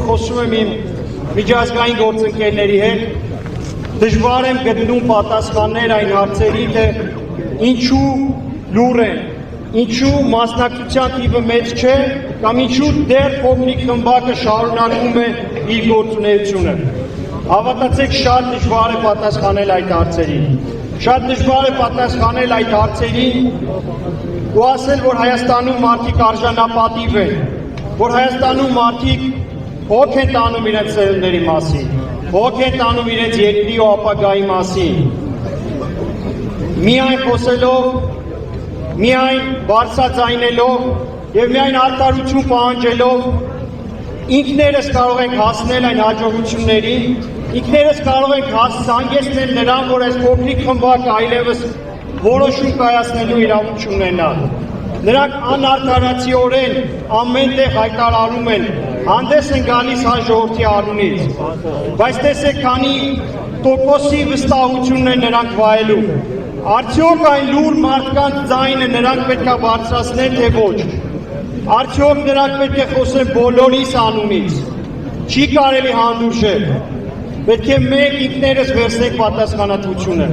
որ խոսում եմ իմ միջազգային գործընկերների հետ, դժվար եմ գտնում պատասխաններ այն հարցերի, թե ինչու լուր են, ինչու մասնակցության թիվը մեծ չէ, կամ ինչու դեռ փոքրիկ խմբակը շարունակում է իր գործունեությունը։ Հավատացեք, շատ դժվար է պատասխանել այդ հարցերին։ Շատ դժվար է պատասխանել այդ հարցերին ու ասել, որ Հայաստանում մարդիկ արժանապատիվ են, որ Հայաստանում մարդիկ հոգ են տանում իրենց սերունդների մասին, հոգ են տանում իրենց երկրի ու ապագայի մասին։ Միայն խոսելով, միայն բարձրաձայնելով եւ միայն արդարություն պահանջելով ինքներս կարող ենք հասնել այն հաջողություններին, ինքներս կարող ենք հանգեցնել նրան, որ այս փոքրիկ խմբակը այլևս որոշում կայացնելու իրավունք չունենա։ Նրանք անարդարացիորեն ամեն տեղ հայտարարում են, հանդես են գալիս հայ ժողովրդի անունից, բայց տեսեք քանի տոկոսի վստահությունն են նրանք վայելում։ Արդյոք այն լուր մարդկանց ձայնը նրանք պետք է բարձրացնեն, թե ոչ։ Արդյոք նրանք պետք է խոսեն բոլորիս անունից։ Չի կարելի հանդուրժել։ Պետք է մենք ինքներս վերցնենք պատասխանատվությունը։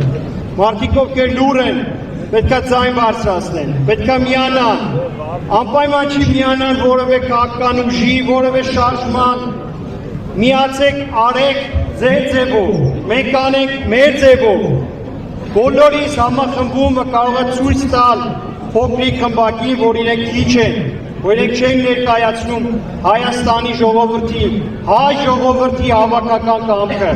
Մարդիկ, ովքեր լուր են, պետք է ձայն բարձրացնեն, պետք է միանան։ Անպայման չի միանան որևէ քաղաքական ուժի, որևէ շարժման։ Միացեք, արեք ձեր ձևով, մենք անենք մեր ձևով։ Բոլորիս համախմբումը կարող է ցույց տալ փոքրիկ խմբակին, որ իրենք քիչ են, որ իրենք չեն ներկայացնում Հայաստանի ժողովրդի, հայ ժողովրդի հավաքական կամքը։